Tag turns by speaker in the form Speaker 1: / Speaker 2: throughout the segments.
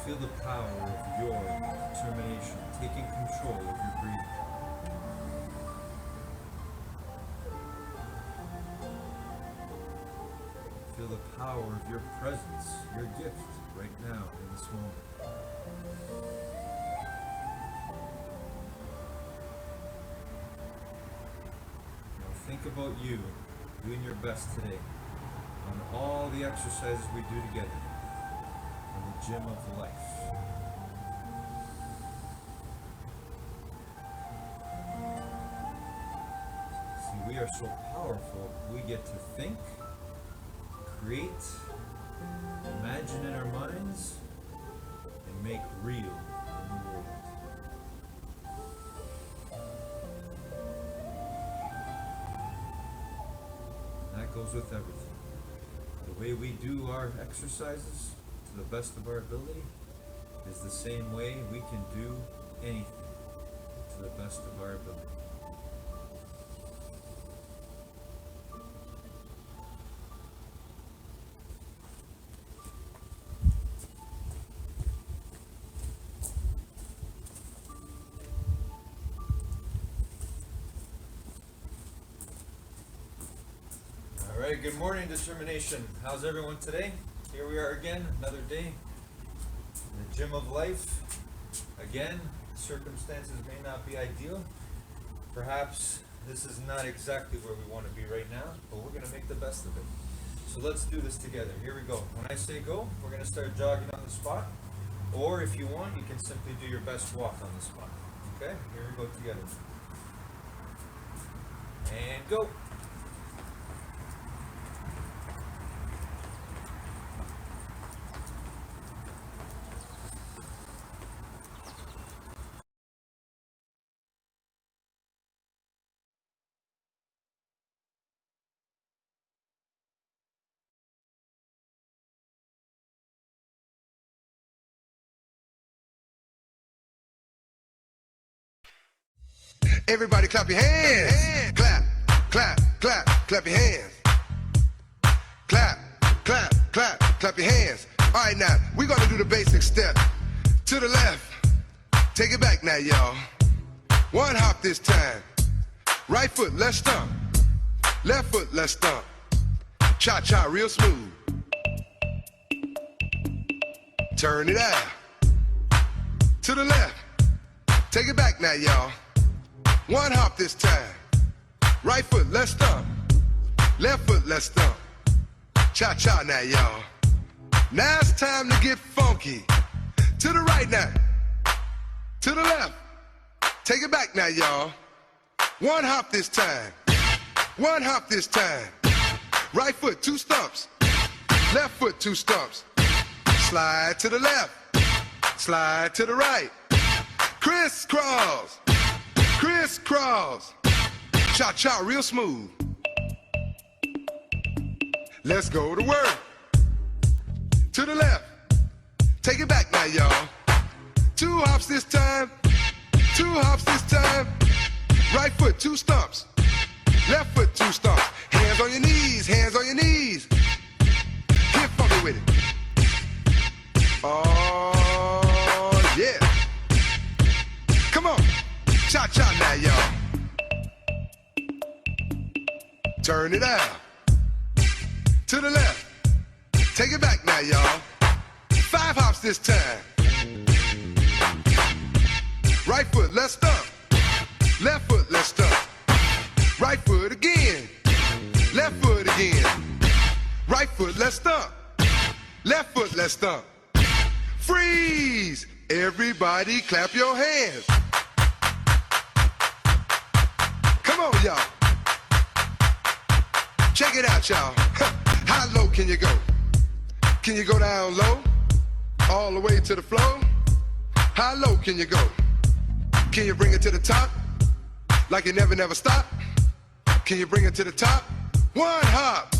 Speaker 1: Feel the power of your determination taking control of your breathing. Feel the power of your presence, your gift, right now in this moment. Now think about you doing your best today on all the exercises we do together in the gym of life. See, we are so powerful, we get to think, create, imagine in our minds, and make real in the world. And that goes with everything. The way we do our exercises to the best of our ability is the same way we can do anything to the best of our ability. All right, good morning, determination. How's everyone today? Here we are again, another day in the gym of life. Again, circumstances may not be ideal. Perhaps this is not exactly where we want to be right now, but we're going to make the best of it. So let's do this together. Here we go. When I say go, we're going to start jogging on the spot. Or if you want, you can simply do your best walk on the spot. Okay, here we go together. And go.
Speaker 2: Everybody clap your hands. Clap, clap, clap, clap your hands. Clap, clap, clap, clap your hands. All right, now, we're going to do the basic step. To the left. Take it back now, y'all. One hop this time. Right foot, let's stomp. Left foot, let's stomp. Cha-cha, real smooth. Turn it out. To the left. Take it back now, y'all. One hop this time. Right foot, let's stomp. Left foot, let's stomp. Cha-cha now, y'all. Now it's time to get funky. To the right now. To the left. Take it back now, y'all. One hop this time. One hop this time. Right foot, two stumps. Left foot, two stumps. Slide to the left. Slide to the right. Crisscross. Crisscross. Cha-cha, real smooth. Let's go to work. To the left. Take it back now, y'all. Two hops this time. Two hops this time. Right foot, two stumps. Left foot, two stumps. Hands on your knees, hands on your knees. Get funky with it. Oh, yeah. Come on. Cha-cha now, y'all. Turn it out. To the left. Take it back now, y'all. Five hops this time. Right foot, let's stomp. Left foot, let's stomp. Right foot again. Left foot again. Right foot, let's stomp. Left foot, let's stomp. Freeze! Everybody clap your hands. Come on, y'all. Check it out, y'all. How low can you go? Can you go down low? All the way to the floor? How low can you go? Can you bring it to the top? Like you never stop? Can you bring it to the top? One hop.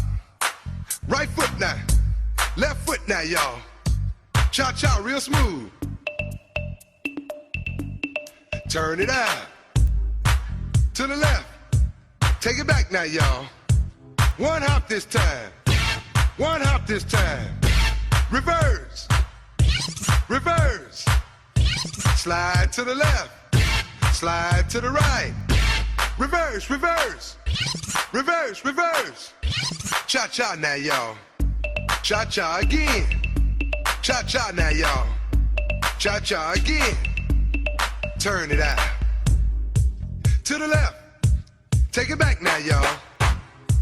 Speaker 2: Right foot now. Left foot now, y'all. Cha-cha, real smooth. Turn it out. To the left. Take it back now, y'all. One hop this time. One hop this time. Reverse. reverse. Slide to the left, slide to the right. Reverse, reverse, reverse, reverse. Cha-cha now, y'all. Cha-cha again. Cha-cha now, y'all. Cha-cha again. Turn it out. To the left. Take it back now, y'all.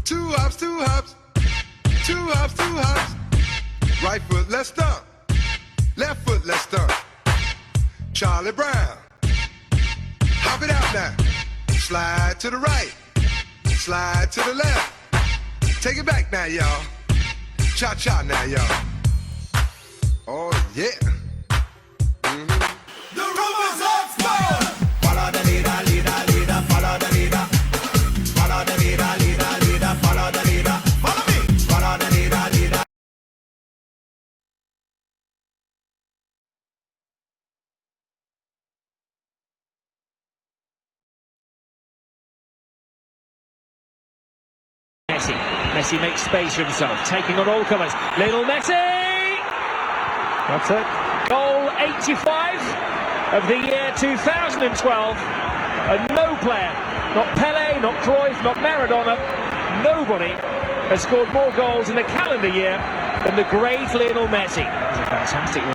Speaker 2: Two hops, two hops. Two hops, two hops. Right foot, let's stomp. Left foot, let's stomp. Charlie Brown. Hop it out now. Slide to the right. Slide to the left. Take it back now, y'all. Cha-cha now, y'all. Oh, yeah.
Speaker 3: The room is on fire. Follow the leader, leader, leader. Follow the leader. Follow the leader, leader, leader. Follow the leader. Follow me. Follow the leader, leader.
Speaker 4: Messi makes space for himself, taking on all comers. Little Messi! That's it. Goal 85 of the year 2012. And no player, not Pele, not Cruyff, not Maradona, nobody has scored more goals in a calendar year than the great Lionel Messi. That's a fantastic one.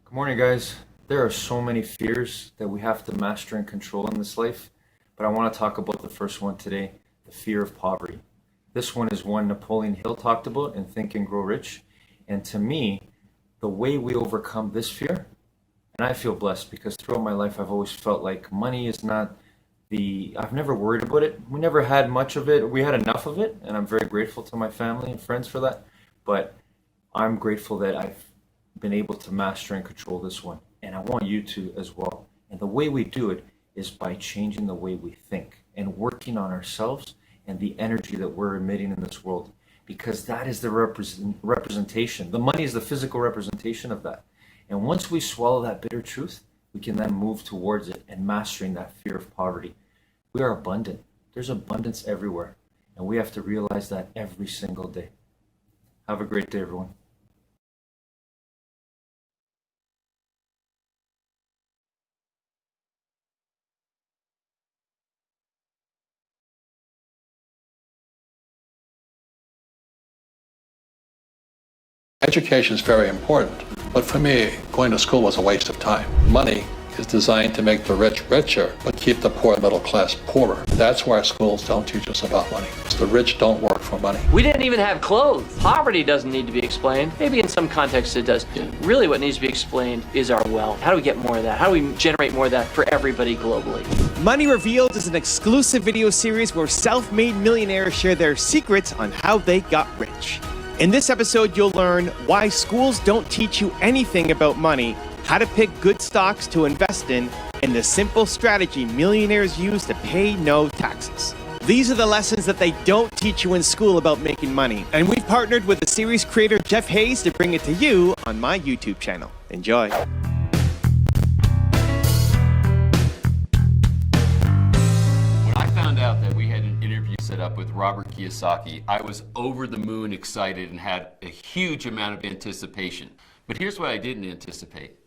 Speaker 1: Good morning, guys. There are so many fears that we have to master and control in this life, but I want to talk about the first one today, the fear of poverty. This one is one Napoleon Hill talked about in Think and Grow Rich, and to me, the way we overcome this fear, and I feel blessed because throughout my life I've always felt like money is not I've never worried about it. We never had much of it. We had enough of it, and I'm very grateful to my family and friends for that, but I'm grateful that I've been able to master and control this one, and I want you to as well. And the way we do it is by changing the way we think and working on ourselves and the energy that we're emitting in this world, because that is the representation. The money is the physical representation of that. And once we swallow that bitter truth, we can then move towards it and mastering that fear of poverty. We are abundant. There's abundance everywhere, and we have to realize that every single day. Have a great day, everyone.
Speaker 5: Education is very important, but for me, going to school was a waste of time. Money is designed to make the rich richer, but keep the poor middle class poorer. That's why schools don't teach us about money. The rich don't work for money.
Speaker 6: We didn't even have clothes. Poverty doesn't need to be explained. Maybe in some contexts it does. Really what needs to be explained is our wealth. How do we get more of that? How do we generate more of that for everybody globally?
Speaker 7: Money Revealed is an exclusive video series where self-made millionaires share their secrets on how they got rich. In this episode, you'll learn why schools don't teach you anything about money, how to pick good stocks to invest in, and the simple strategy millionaires use to pay no taxes. These are the lessons that they don't teach you in school about making money, and we've partnered with the series creator Jeff Hayes to bring it to you on my YouTube channel. Enjoy.
Speaker 8: When I found out that we had an interview set up with Robert Kiyosaki, I was over the moon excited and had a huge amount of anticipation. But here's what I didn't anticipate: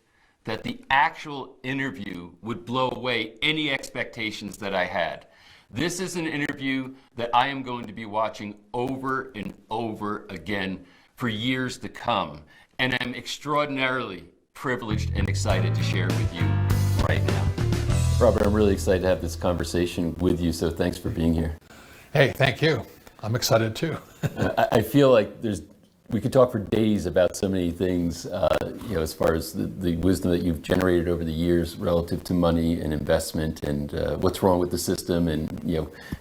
Speaker 8: that the actual interview would blow away any expectations that I had. This is an interview that I am going to be watching over and over again for years to come. And I'm extraordinarily privileged and excited to share it with you right now. Robert, I'm really excited to have this conversation with you, so thanks for being here.
Speaker 5: Hey, thank you. I'm excited too.
Speaker 8: I feel like we could talk for days about so many things, as far as the wisdom that you've generated over the years relative to money and investment and what's wrong with the system and,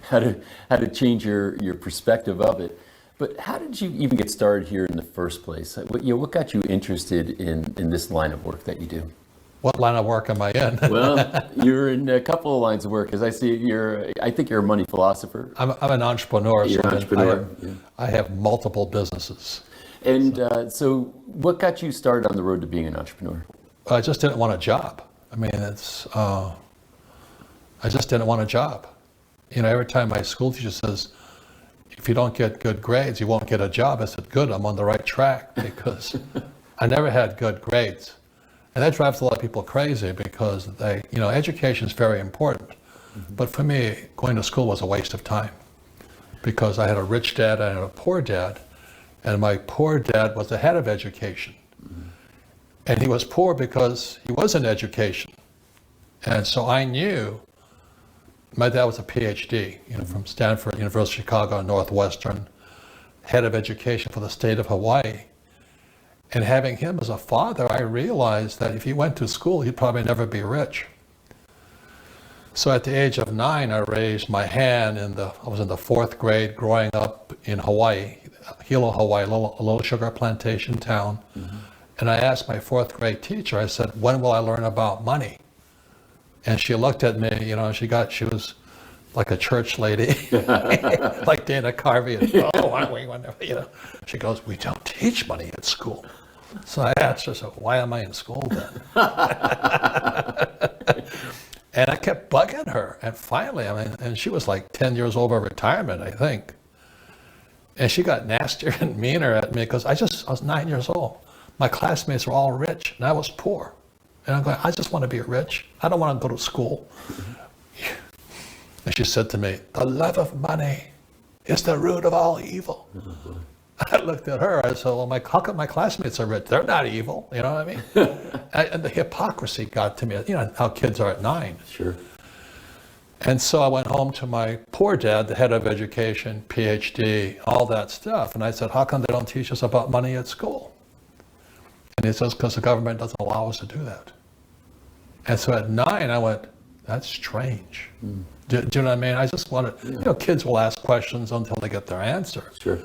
Speaker 8: how to change your perspective of it. But how did you even get started here in the first place? What got you interested in this line of work that you do?
Speaker 5: What line of work am I in?
Speaker 8: Well, you're in a couple of lines of work, as I see I think you're a money philosopher.
Speaker 5: I'm an entrepreneur.
Speaker 8: You're an entrepreneur.
Speaker 5: I have multiple businesses.
Speaker 8: And so what got you started on the road to being an entrepreneur?
Speaker 5: I just didn't want a job. I mean, I just didn't want a job. You know, every time my school teacher says, if you don't get good grades, you won't get a job. I said, good, I'm on the right track, because I never had good grades. And that drives a lot of people crazy, because education is very important. Mm-hmm. But for me, going to school was a waste of time, because I had a rich dad, I had a poor dad, and my poor dad was the head of education. Mm-hmm. And he was poor because he was in education. And so I knew, my dad was a PhD, from Stanford, University of Chicago, Northwestern, head of education for the state of Hawaii. And having him as a father, I realized that if he went to school, he'd probably never be rich. So at the age of 9, I raised my hand I was in the 4th grade growing up in Hawaii, Hilo, Hawaii, a little sugar plantation town. Mm-hmm. And I asked my 4th grade teacher, I said, when will I learn about money? And she looked at me, she was like a church lady, like Dana Carvey. And, she goes, we don't teach money at school. So I asked her, so why am I in school then? And I kept bugging her. And finally, and she was like 10 years over retirement, I think. And she got nastier and meaner at me, because I was 9 years old. My classmates were all rich and I was poor. And I'm going, I just want to be rich. I don't want to go to school. Mm-hmm. And she said to me, the love of money is the root of all evil. Mm-hmm. I looked at her, I said, well, how come my classmates are rich? They're not evil, you know what I mean? And the hypocrisy got to me. You know how kids are at 9.
Speaker 8: Sure.
Speaker 5: And so I went home to my poor dad, the head of education, PhD, all that stuff. And I said, how come they don't teach us about money at school? And he says, because the government doesn't allow us to do that. And so at 9, I went, that's strange. Mm. Do you know what I mean? I just wanted, kids will ask questions until they get their answer.
Speaker 8: Sure.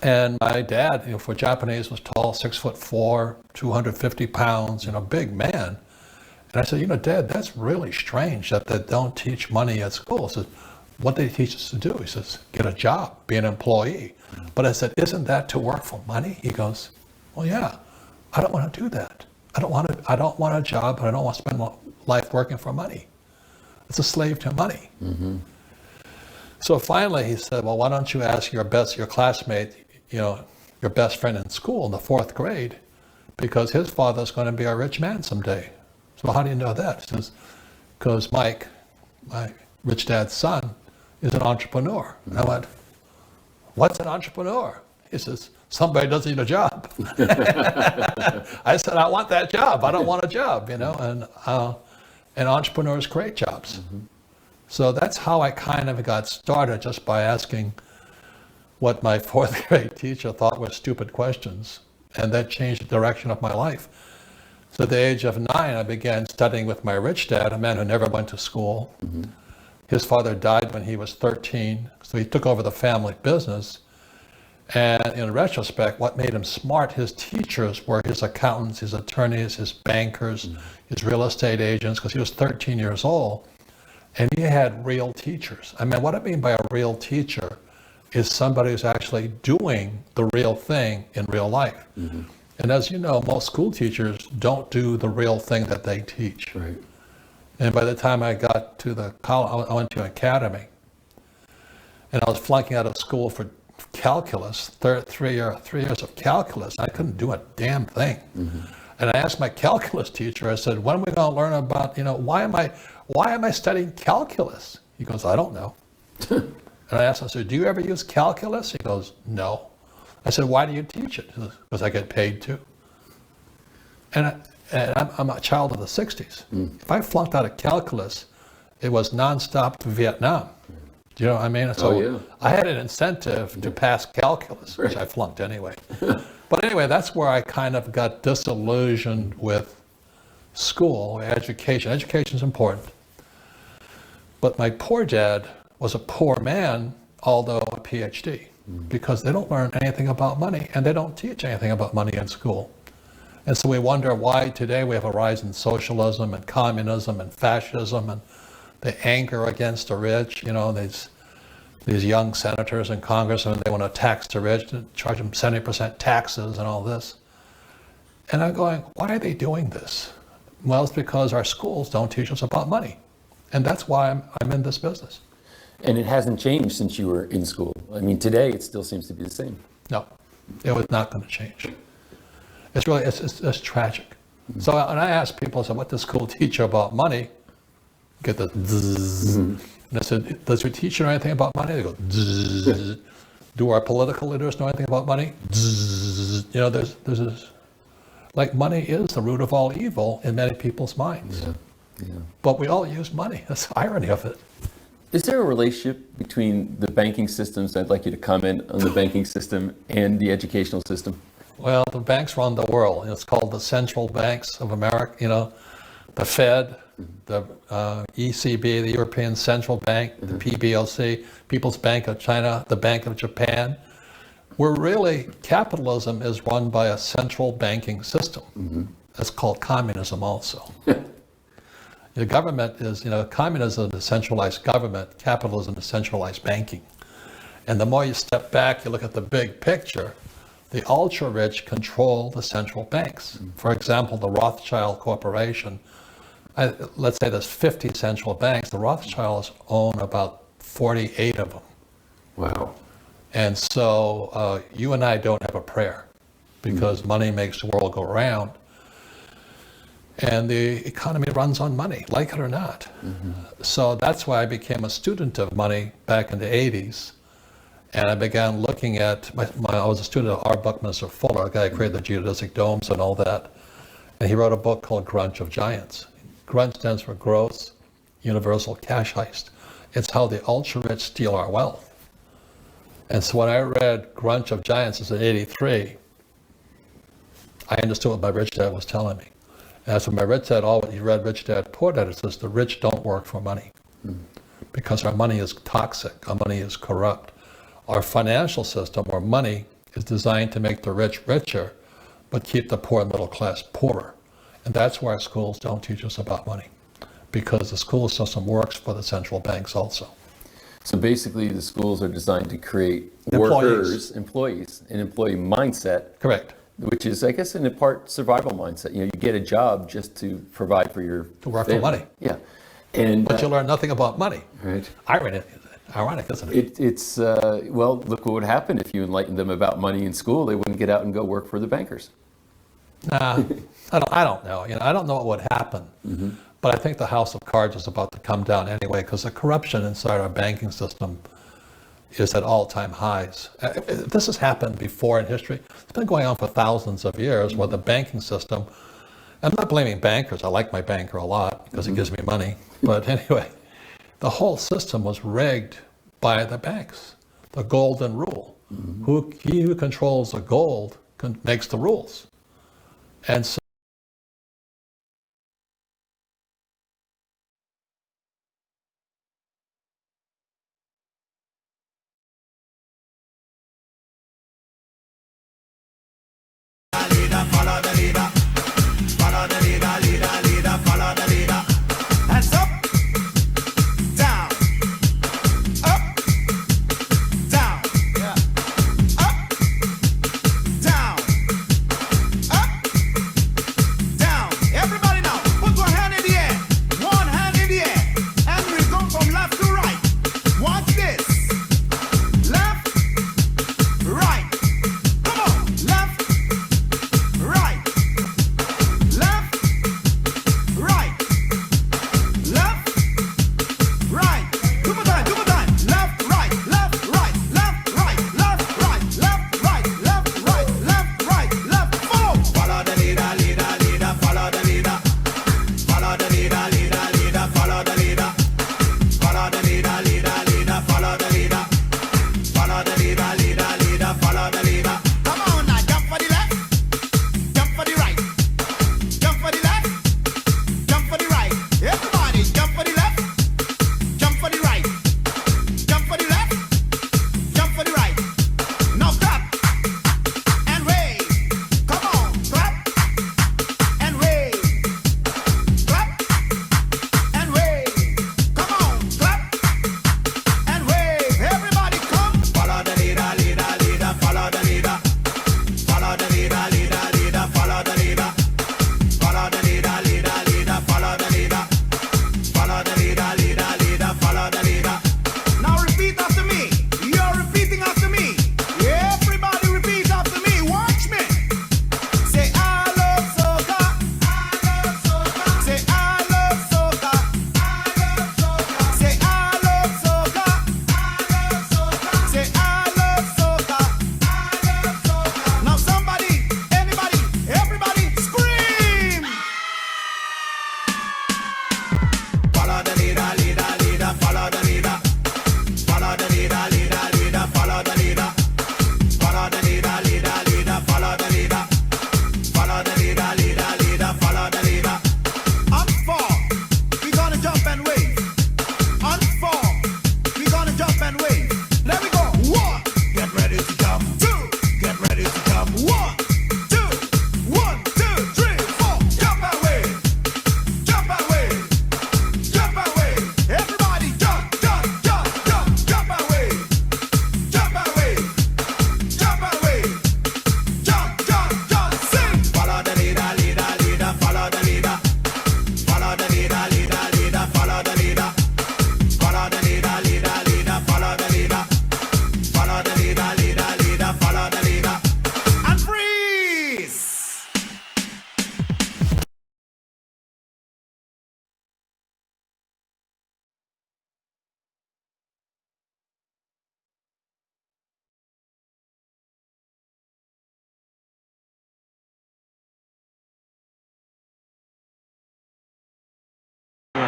Speaker 5: And my dad, for Japanese, was tall, 6'4", 250 pounds, big man. And I said, Dad, that's really strange that they don't teach money at school. He says, what they teach us to do? He says, get a job, be an employee. Mm. But I said, isn't that to work for money? He goes, well, yeah, I don't want to do that. I don't want a job, but I don't want to spend my life working for money. It's a slave to money. Mm-hmm. So finally he said, well, why don't you ask your classmate, your best friend in school in the 4th grade, because his father's going to be a rich man someday. So how do you know that? He says, because Mike, my rich dad's son, is an entrepreneur. And I went, what's an entrepreneur? He says, somebody doesn't need a job. I said, I want that job. I don't want a job, and entrepreneurs create jobs. Mm-hmm. So that's how I kind of got started, just by asking what my 4th grade teacher thought were stupid questions. And that changed the direction of my life. So at the age of 9, I began studying with my rich dad, a man who never went to school. Mm-hmm. His father died when he was 13, so he took over the family business. And in retrospect, what made him smart, his teachers were his accountants, his attorneys, his bankers, his real estate agents, because he was 13 years old. And he had real teachers. I mean, what I mean by a real teacher is somebody who's actually doing the real thing in real life. Mm-hmm. And as you know, most school teachers don't do the real thing that they teach.
Speaker 8: Right.
Speaker 5: And by the time I got to the college, I went to an academy. And I was flunking out of school for calculus, 3 years of calculus. I couldn't do a damn thing. Mm-hmm. And I asked my calculus teacher, I said, when are we going to learn about, why am I studying calculus? He goes, I don't know. And I asked him, I said, do you ever use calculus? He goes, no. I said, why do you teach it? He goes, because I get paid to. And I'm a child of the 60s. Mm. If I flunked out of calculus, it was nonstop to Vietnam. Do you know what I mean? So I had an incentive to pass calculus, which I flunked anyway. But anyway, that's where I kind of got disillusioned with school, education. Education is important. But my poor dad was a poor man, although a PhD, because they don't learn anything about money, and they don't teach anything about money in school. And so we wonder why today we have a rise in socialism and communism and fascism and the anger against the rich. You know, these young senators and congressmen, they want to tax the rich, to charge them 70% taxes and all this. And I'm going, why are they doing this? Well, it's because our schools don't teach us about money. And that's why I'm in this business.
Speaker 8: And it hasn't changed since you were in school. I mean, today it still seems to be the same.
Speaker 5: No, it was not going to change. It's really, it's tragic. So when I ask people, I said, what does school teach you about money? Get the zzz. And I said, does your teacher know anything about money? They go, zzz. Do our political leaders know anything about money? Zzz. You know, there's this, like money is the root of all evil in many people's minds.
Speaker 8: Yeah.
Speaker 5: But we all use money. That's the irony of it.
Speaker 8: Is there a relationship between the banking systems? I'd like you to comment on the banking system and the educational system.
Speaker 5: Well, the banks run the world. It's called the central banks of America. You know, the Fed, the ECB, the European Central Bank, the PBOC, People's Bank of China, the Bank of Japan. We're really, capitalism is run by a central banking system. That's called communism also. The government is, you know, communism is centralized government, capitalism is centralized banking. And the more you step back, you look at the big picture, the ultra rich control the central banks. For example, the Rothschild Corporation, let's say there's 50 central banks, the Rothschilds own about 48 of them.
Speaker 8: Wow.
Speaker 5: And so you and I don't have a prayer because money makes the world go round. And the economy runs on money, like it or not. So that's why I became a student of money back in the 80s. And I began looking at, I was a student of R. Buckminster Fuller, a guy who created the geodesic domes and all that. And he wrote a book called Grunch of Giants. Grunch stands for Gross Universal Cash Heist. It's how the ultra-rich steal our wealth. And so when I read Grunch of Giants in '83, I understood what my rich dad was telling me. And that's what my rich dad always, he read Rich Dad, Poor Dad. It says the rich don't work for money because our money is toxic, our money is corrupt. Our financial system, or money, is designed to make the rich richer, but keep the poor middle class poorer. And that's why our schools don't teach us about money, because the school system works for the central banks also.
Speaker 8: So basically the schools are designed to create
Speaker 5: Employees.
Speaker 8: employees, an employee mindset.
Speaker 5: Correct.
Speaker 8: Which is, I guess, in a part survival mindset. You know, you get a job just to provide for your
Speaker 5: To work
Speaker 8: family.
Speaker 5: for money.
Speaker 8: Yeah. And
Speaker 5: But you learn nothing about money.
Speaker 8: right.
Speaker 5: Ironic, isn't it?
Speaker 8: It's well, look what would happen if you enlightened them about money in school. They wouldn't get out and go work for the bankers.
Speaker 5: Nah, I don't know. You know, I don't know what would happen. But I think the house of cards is about to come down anyway, because the corruption inside our banking system is at all-time highs. This has happened before in history. It's been going on for thousands of years where the banking system, I'm not blaming bankers. I like my banker a lot because he gives me money. But anyway, the whole system was rigged by the banks, the golden rule. He who controls the gold makes the rules. And so
Speaker 3: Follow the leader, follow the leader, leader, follow the leader. Hands up, down, up, down, up, down, up,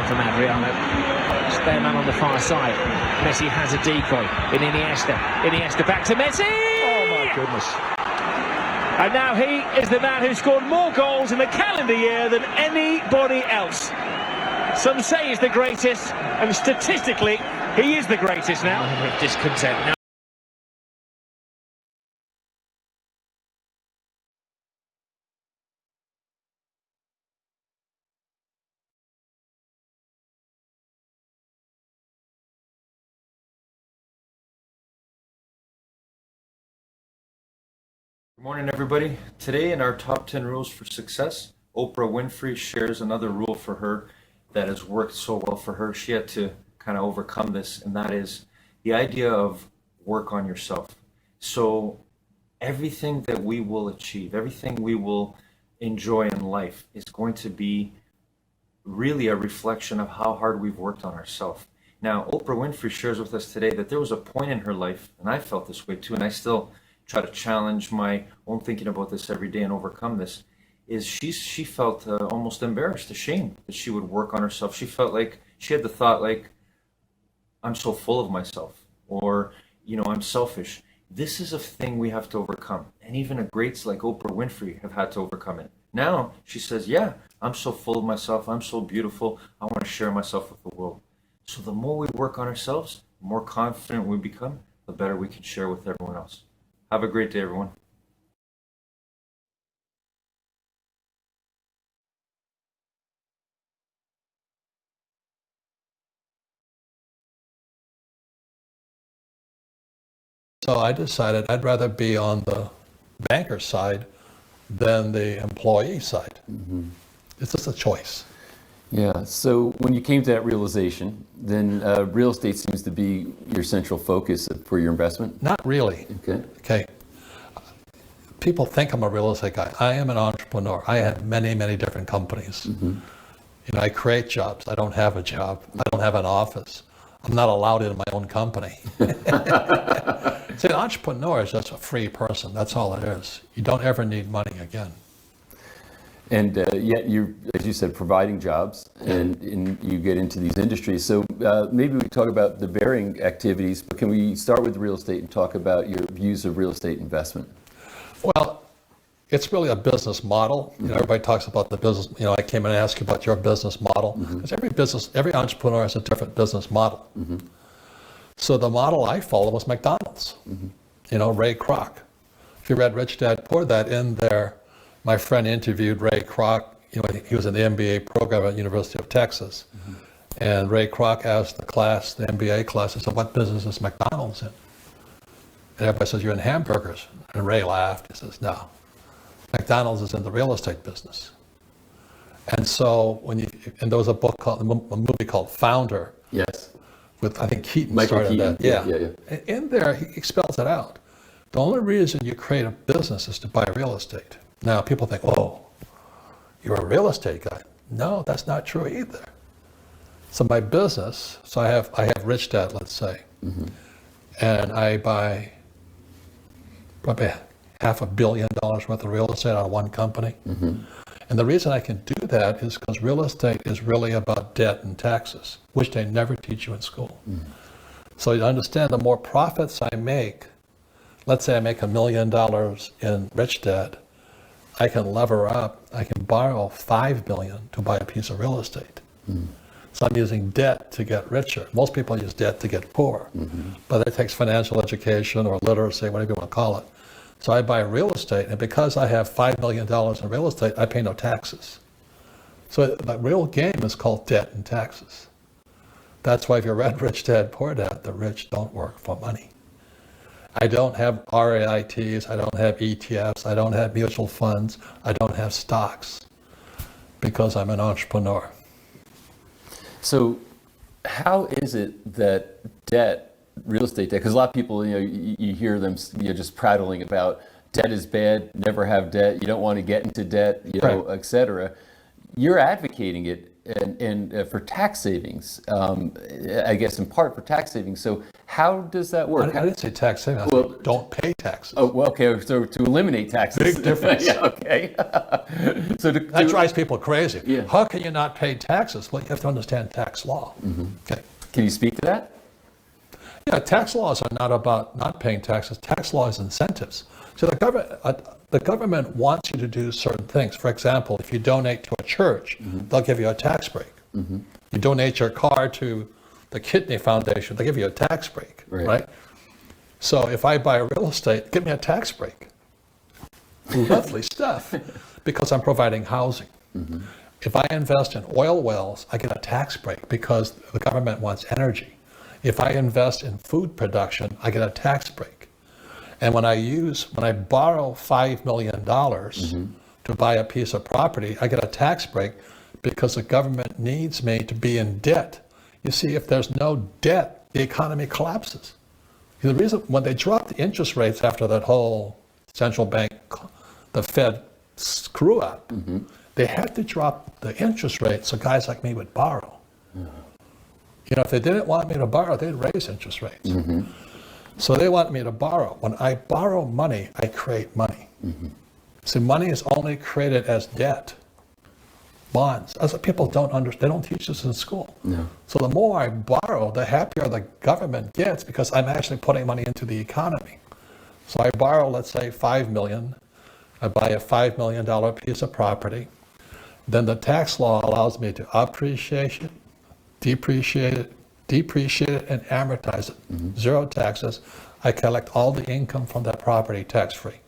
Speaker 4: from Adriano. Spare man on the far side. Messi has a decoy in Iniesta. Iniesta back to Messi! Oh my goodness. And now he is the man who scored more goals in the calendar year than anybody else. Some say he's the greatest, and statistically, he is the greatest now. Moment of discontent now.
Speaker 1: Good morning, everybody. Today in our top 10 rules for success, Oprah Winfrey shares another rule for her that has worked so well for her. She had to kind of overcome this, and that is the idea of work on yourself. So everything that we will achieve, everything we will enjoy in life is going to be really a reflection of how hard we've worked on ourselves. Now, Oprah Winfrey shares with us today that there was a point in her life, and I felt this way too, and I still try to challenge my own thinking about this every day and overcome this, is she felt almost embarrassed, ashamed that she would work on herself. She felt like she had the thought like, I'm so full of myself, or, I'm selfish. This is a thing we have to overcome. And even greats like Oprah Winfrey have had to overcome it. Now she says, yeah, I'm so full of myself. I'm so beautiful. I want to share myself with the world. So the more we work on ourselves, the more confident we become, the better we can share with everyone else. Have a great day, everyone.
Speaker 5: So I decided I'd rather be on the banker side than the employee side. It's just a choice.
Speaker 8: Yeah, so when you came to that realization, then real estate seems to be your central focus for your investment?
Speaker 5: Not really. Okay. People think I'm a real estate guy. I am an entrepreneur. I have many, many different companies. I create jobs. I don't have a job. I don't have an office. I'm not allowed in my own company. See, an entrepreneur is just a free person. That's all it is. You don't ever need money again.
Speaker 8: And yet you're, as you said, providing jobs, and you get into these industries. So maybe we talk about the varying activities, but can we start with real estate and talk about your views of real estate investment?
Speaker 5: Well, it's really a business model. Everybody talks about the business. I came and asked you about your business model, because every entrepreneur has a different business model. So the model I follow was McDonald's. Ray Kroc. If you read Rich Dad Poor Dad, in there, my friend interviewed Ray Kroc. He was in the MBA program at University of Texas. And Ray Kroc asked the MBA class, he said, what business is McDonald's in? And everybody says, you're in hamburgers. And Ray laughed. He says, no, McDonald's is in the real estate business. And so and there was a movie called Founder.
Speaker 8: Yes.
Speaker 5: With, I think, Keaton
Speaker 8: Michael
Speaker 5: started
Speaker 8: Keaton.
Speaker 5: that. Yeah. And in there, he spells it out. The only reason you create a business is to buy real estate. Now, people think, oh, you're a real estate guy. No, that's not true either. So my business, I have Rich Dad, let's say, and I buy probably $500 million worth of real estate out of one company. And the reason I can do that is because real estate is really about debt and taxes, which they never teach you in school. So you understand, the more profits I make, let's say I make $1 million in Rich Dad, I can lever up, I can borrow $5 million to buy a piece of real estate. So I'm using debt to get richer. Most people use debt to get poor, but it takes financial education or literacy, whatever you want to call it. So I buy real estate, and because I have $5 million in real estate, I pay no taxes. So the real game is called debt and taxes. That's why if you read Rich Dad Poor Dad, the rich don't work for money. I don't have REITs, I don't have ETFs, I don't have mutual funds, I don't have stocks, because I'm an entrepreneur.
Speaker 8: So how is it that real estate debt, because a lot of people, you hear them, just prattling about debt is bad, never have debt, you don't want to get into debt,
Speaker 5: Right.
Speaker 8: et cetera. You're advocating it and for tax savings. I guess in part for tax savings. So how does that work?
Speaker 5: I didn't say tax savings. I
Speaker 8: Well,
Speaker 5: said don't pay taxes.
Speaker 8: Oh, well, okay. So to eliminate taxes.
Speaker 5: Big difference.
Speaker 8: Yeah, okay. So
Speaker 5: That drives people crazy.
Speaker 8: Yeah.
Speaker 5: How can you not pay taxes? Well, you have to understand tax law. Okay.
Speaker 8: Can you speak to that?
Speaker 5: Yeah, tax laws are not about not paying taxes. Tax law is incentives. So the government wants you to do certain things. For example, if you donate to a church, they'll give you a tax break. You donate your car to the Kidney Foundation, they give you a tax break, right? So if I buy real estate, give me a tax break. Lovely stuff, because I'm providing housing. If I invest in oil wells, I get a tax break because the government wants energy. If I invest in food production, I get a tax break. And when I borrow $5 million to buy a piece of property, I get a tax break because the government needs me to be in debt. You see, if there's no debt, the economy collapses. The reason, when they dropped the interest rates after that whole central bank, the Fed screw up, they had to drop the interest rate so guys like me would borrow. You know, if they didn't want me to borrow, they'd raise interest rates. So they want me to borrow. When I borrow money, I create money. See, money is only created as debt. Bonds. That's what people don't understand. They don't teach this in school. So the more I borrow, the happier the government gets because I'm actually putting money into the economy. So I borrow, let's say, $5 million. I buy a $5 million piece of property. Then the tax law allows me to appreciate it, depreciate it, and amortize it. Zero taxes. I collect all the income from that property tax-free.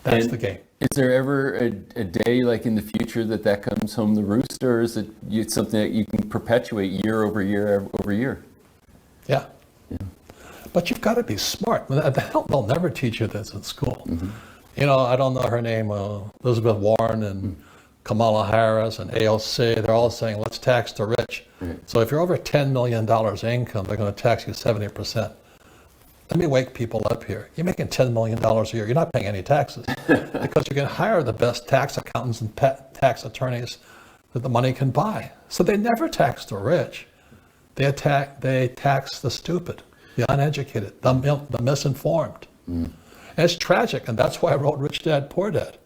Speaker 5: That's the game.
Speaker 8: Is there ever a day like in the future that comes home the roost, or is it something that you can perpetuate year over year over year?
Speaker 5: Yeah. But you've got to be smart. They'll never teach you this in school. You know, I don't know her name, Elizabeth Warren and Kamala Harris and AOC, they're all saying, let's tax the rich. So if you're over $10 million income, they're going to tax you 70%. Let me wake people up here. You're making $10 million a year. You're not paying any taxes because you can hire the best tax accountants and tax attorneys that the money can buy. So they never tax the rich. They tax the stupid, the uneducated, the misinformed. And it's tragic, and that's why I wrote Rich Dad, Poor Dad.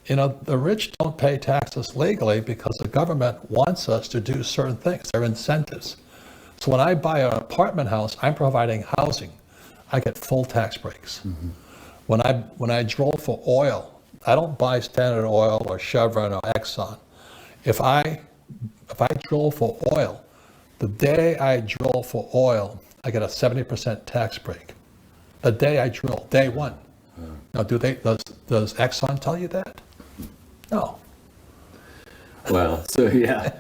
Speaker 5: You know, the rich don't pay taxes legally because the government wants us to do certain things. They're incentives. So when I buy an apartment house, I'm providing housing. I get full tax breaks. When I drill for oil, I don't buy Standard Oil or Chevron or Exxon. If I drill for oil, the day I drill for oil, I get a 70% tax break. The day I drill, day one. Now, does Exxon tell you that? No.
Speaker 8: Wow. So yeah,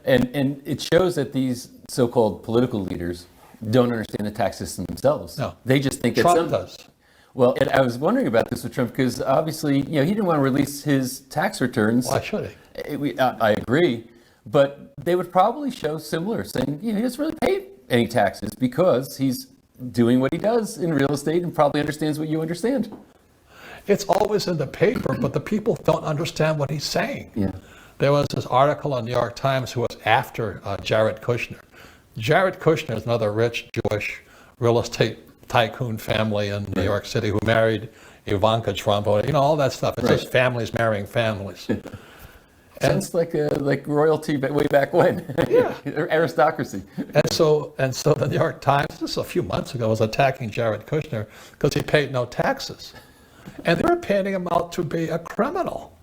Speaker 8: and it shows that these so-called political leaders don't understand the tax system themselves.
Speaker 5: No.
Speaker 8: They just think
Speaker 5: Trump does.
Speaker 8: Well, and I was wondering about this with Trump because obviously, you know, he didn't want to release his tax returns.
Speaker 5: Why should he?
Speaker 8: I agree, but they would probably show similar, saying, you know, he doesn't really pay any taxes because he's doing what he does in real estate and probably understands what you understand.
Speaker 5: It's always in the paper, but the people don't understand what he's saying.
Speaker 8: Yeah.
Speaker 5: There was this article in the New York Times who was after Jared Kushner. Jared Kushner is another rich Jewish real estate tycoon family in New York City who married Ivanka Trump, you know, all that stuff. It's just families marrying families.
Speaker 8: Sounds like royalty way back when.
Speaker 5: Yeah.
Speaker 8: Aristocracy.
Speaker 5: And so the New York Times, just a few months ago, was attacking Jared Kushner because he paid no taxes. And they were painting him out to be a criminal.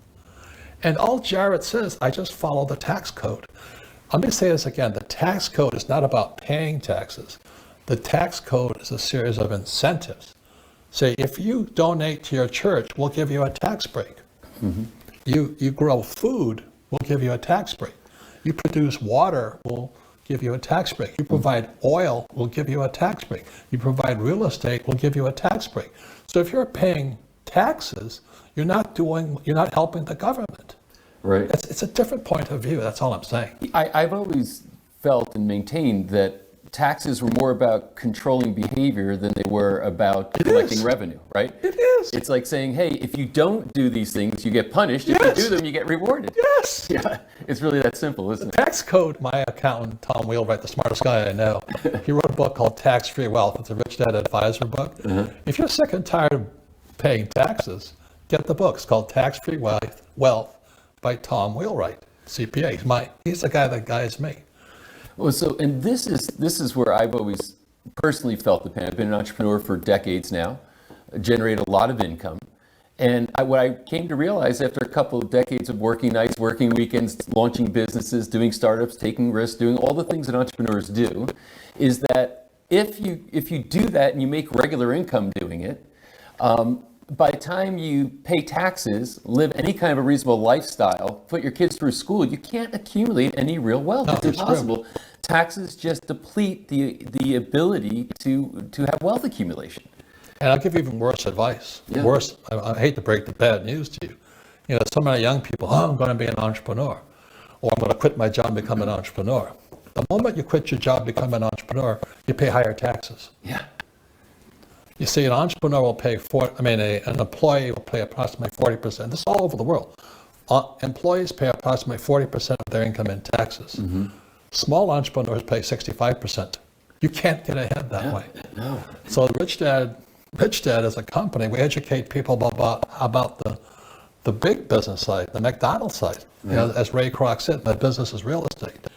Speaker 5: And all Jared says, I just follow the tax code. Let me say this again. The tax code is not about paying taxes. The tax code is a series of incentives. Say, if you donate to your church, we'll give you a tax break. You grow food, we'll give you a tax break. You produce water, we'll give you a tax break. You provide oil, we'll give you a tax break. You provide real estate, we'll give you a tax break. So if you're paying taxes, you're not helping the government.
Speaker 8: Right.
Speaker 5: It's a different point of view. That's all I'm saying.
Speaker 8: I've always felt and maintained that taxes were more about controlling behavior than they were about collecting revenue, right?
Speaker 5: It is.
Speaker 8: It's like saying, hey, if you don't do these things, you get punished. If
Speaker 5: Yes.
Speaker 8: you do them, you get rewarded.
Speaker 5: Yes.
Speaker 8: Yeah, it's really that simple, isn't it?
Speaker 5: Tax code, my accountant, Tom Wheelwright, the smartest guy I know, he wrote a book called Tax-Free Wealth. It's a Rich Dad Advisor book. If you're sick and tired of paying taxes, get the book. It's called Tax-Free Wealth by Tom Wheelwright, CPA. He's the guy that guides me.
Speaker 8: Well, so, and this is where I've always personally felt the pain. I've been an entrepreneur for decades now, generated a lot of income. And what I came to realize after a couple of decades of working nights, working weekends, launching businesses, doing startups, taking risks, doing all the things that entrepreneurs do, is that if you do that and you make regular income doing it, by the time you pay taxes, live any kind of a reasonable lifestyle, put your kids through school, you can't accumulate any real wealth.
Speaker 5: No,
Speaker 8: It's
Speaker 5: it's
Speaker 8: impossible. Taxes just deplete the ability to have wealth accumulation.
Speaker 5: And I'll give you even worse advice.
Speaker 8: Yeah.
Speaker 5: Worse, I hate to break the bad news to you. You know, so many young people, I'm going to be an entrepreneur, or I'm going to quit my job and become an entrepreneur. The moment you quit your job, become an entrepreneur, you pay higher taxes.
Speaker 8: Yeah.
Speaker 5: You see, an entrepreneur will pay an employee will pay approximately 40%. This is all over the world. Employees pay approximately 40% of their income in taxes. Small entrepreneurs pay 65%. You can't get ahead that way.
Speaker 8: No.
Speaker 5: So Rich Dad is a company. We educate people about the big business side, the McDonald's side. You know, as Ray Kroc said, my business is real estate.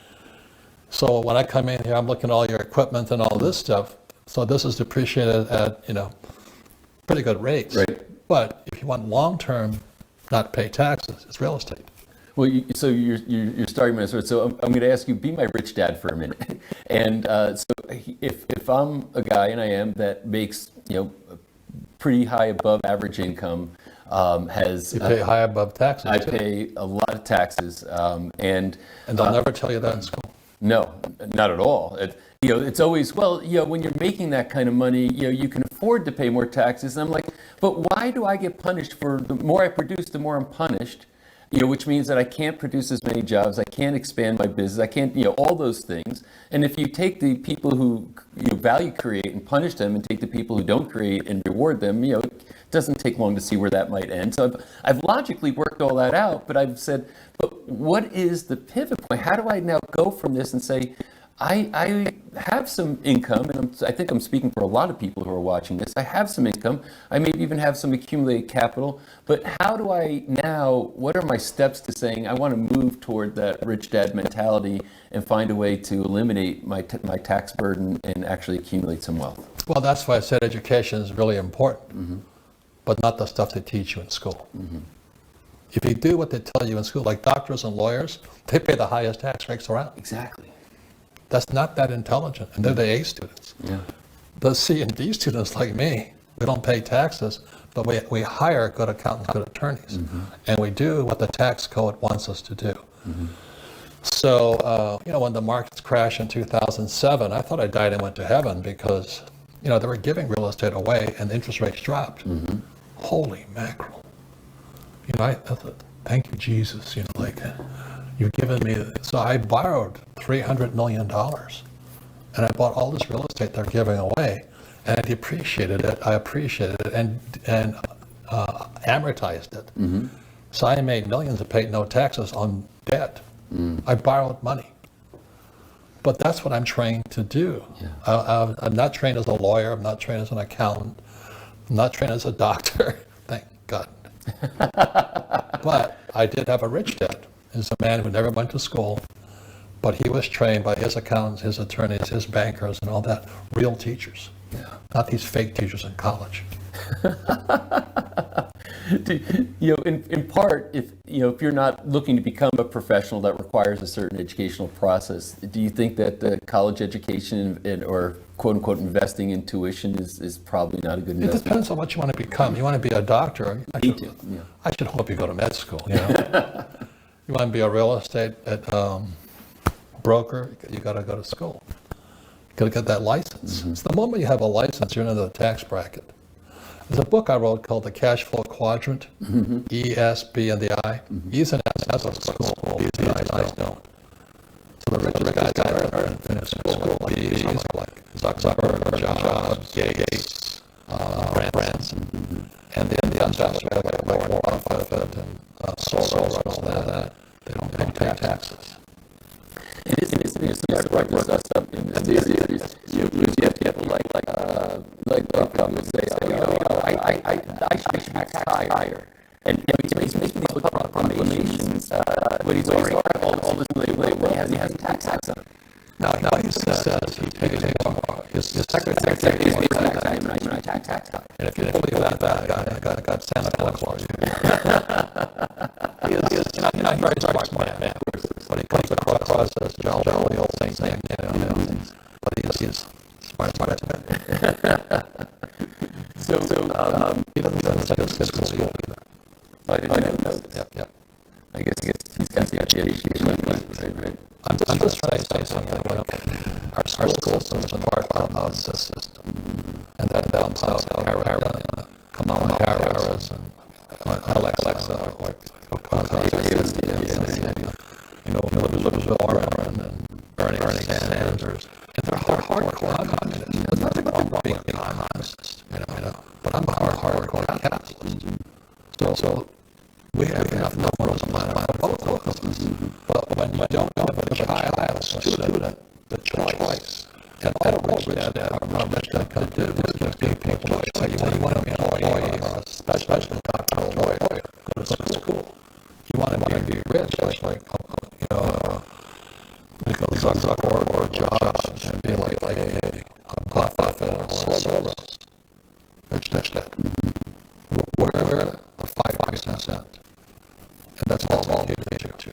Speaker 5: So when I come in here, I'm looking at all your equipment and all this stuff. So this is depreciated at, pretty good rates.
Speaker 8: Right.
Speaker 5: But if you want long-term, not pay taxes, it's real estate.
Speaker 8: Well, so you're starting my story. So I'm going to ask you, be my rich dad for a minute. And so if I'm a guy, and I am, that makes pretty high above average income, has
Speaker 5: You pay high above taxes.
Speaker 8: I
Speaker 5: too.
Speaker 8: pay a lot of taxes, and
Speaker 5: they'll never tell you that in school.
Speaker 8: no, not at all. It's always, when you're making that kind of money, you can afford to pay more taxes. And I'm like, but why do I get punished for the more I produce, the more I'm punished? Which means that I can't produce as many jobs, I can't expand my business, I can't, all those things. And if you take the people who value create and punish them, and take the people who don't create and reward them, it doesn't take long to see where that might end. So I've logically worked all that out, but I've said, but what is the pivot point? How do I now go from this and say, I have some income, and I think I'm speaking for a lot of people who are watching this. I have some income. I maybe even have some accumulated capital. But how do I now, what are my steps to saying I want to move toward that rich dad mentality and find a way to eliminate my tax burden and actually accumulate some wealth?
Speaker 5: Well, that's why I said education is really important, but not the stuff they teach you in school. If you do what they tell you in school, like doctors and lawyers, they pay the highest tax rates around.
Speaker 8: Exactly.
Speaker 5: That's not that intelligent, and they're the A students.
Speaker 8: Yeah.
Speaker 5: The C and D students like me, we don't pay taxes, but we hire good accountants, good attorneys, and we do what the tax code wants us to do. So, when the markets crashed in 2007, I thought I died and went to heaven because, they were giving real estate away and the interest rates dropped. Holy mackerel. I thought, thank you, Jesus, you've given me, so I borrowed $300 million, and I bought all this real estate they're giving away, and I depreciated it, I appreciated it, and amortized it. So I made millions and paid no taxes on debt. I borrowed money. But that's what I'm trained to do. I'm not trained as a lawyer, I'm not trained as an accountant, I'm not trained as a doctor, thank God. But I did have a rich dad. He's a man who never went to school, but he was trained by his accountants, his attorneys, his bankers, and all that, real teachers, not these fake teachers in college.
Speaker 8: In part, if you're not looking to become a professional, that requires a certain educational process. Do you think that the college education or quote unquote investing in tuition is probably not a good investment?
Speaker 5: It depends on what you want to become. You want to be a doctor? I should hope you go to med school. You want to be a real estate broker? You got to go to school. You got to get that license. So the moment you have a license, you're into the tax bracket. There's a book I wrote called The Cash Flow Quadrant, E, S, B, and the I. E's and F's, that's a school. B's and I's don't. So the rich guys that are finished school, these are like Zuckerberg, Jobs, Gates, Branson, and the unjust like Warren Buffett and Soros and all that. They don't pay taxes.
Speaker 8: It is smart work stuff in this series. You have people like Buffett would say, I should be taxed higher. And he's making these proclamations when he's already all this way when he hasn't taxed them.
Speaker 5: Now he says he pays his secretary is tax. And if you believe that, I got Santa Claus. He is not very smart man. When he comes across as jolly old thing, but he is smart man. So he doesn't say it's good school either.
Speaker 8: I didn't know this.
Speaker 5: Yep.
Speaker 8: I guess he's got the education, right?
Speaker 5: I'm just trying to say something. Our school system is a part of the system. And that balance out Kamala Harris and Alexa, Elizabeth Warren and Bernie Sanders. And they're hardcore communists. There's nothing wrong with being a communist, but I'm a hardcore capitalist. So we have enough numbers on my vote. But when you don't give a child, a student, the choice, and all we had our rich dad could do is give people a choice. You want to be an employee or a special lawyer, go to school. You want to be rich, like because Zuckerberg or Jobs and be like a Buffett or Soros. Rich dad. We're a 5%. And that's all you need to.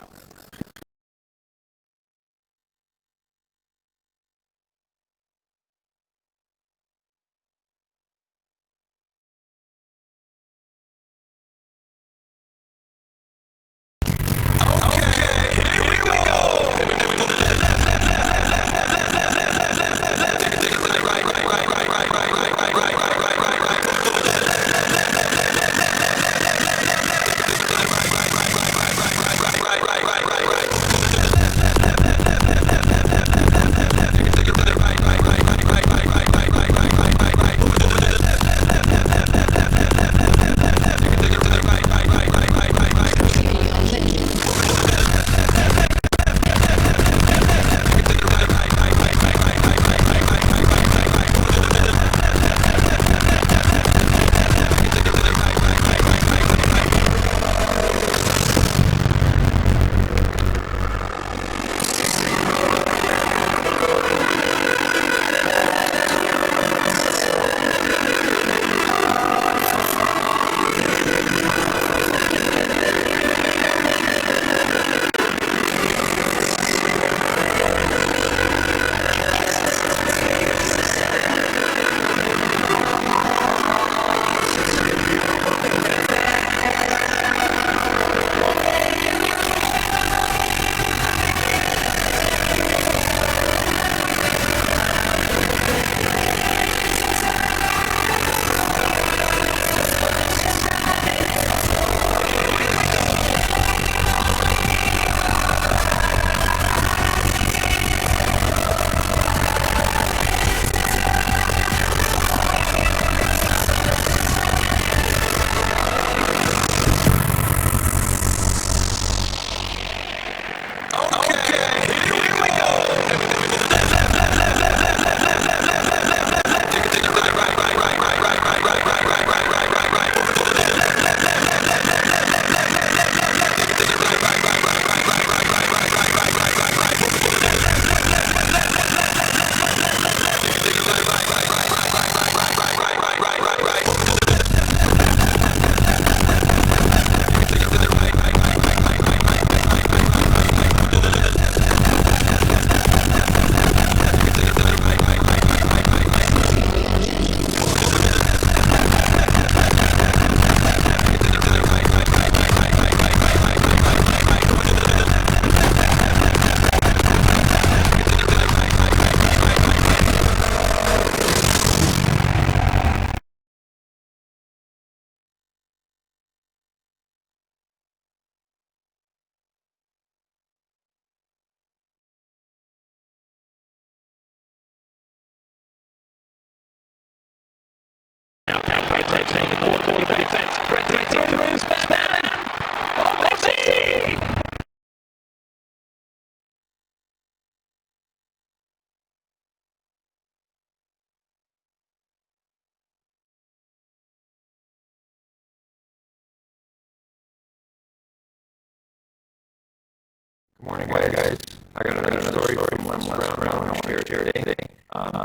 Speaker 9: Good morning, guys. I got another story from last round I want to share today.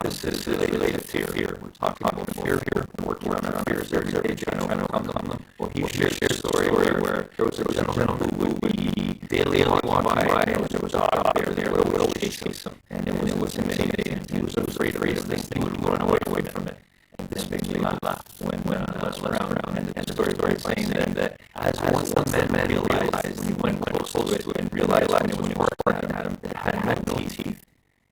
Speaker 9: This is related to fear. We're talking about fear here, working around our fears every day, trying to overcome them. Well, he shared a story where there was a gentleman who would be daily walking by, and there was a dog there that would always chase him. And it was intimidating. He was afraid of this thing. He would run away from it. And this made me laugh when last round. And the story was saying that as once the man realized, when he went close to it and realized when it was working at him, it had no teeth.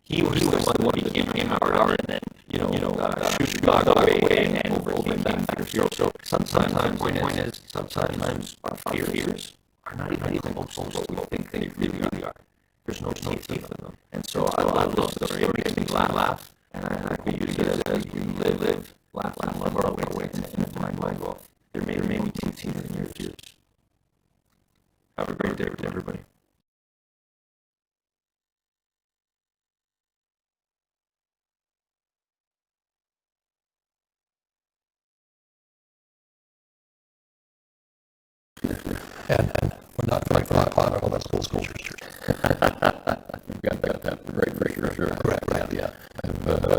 Speaker 9: He was the one who became hard and then, shoot the dog away and overcame that fear. So sometimes the point is, sometimes our fears are not even close to what we think they really are. There's no teeth in them. And so I love this story. It makes me laugh. And I hope you guys as you live, laugh, love our way, and find well. There may be teeth in your fears. Have a great day, everybody.
Speaker 5: And we're not very proud of all that school culture. We've got that right for sure. Correct, yeah.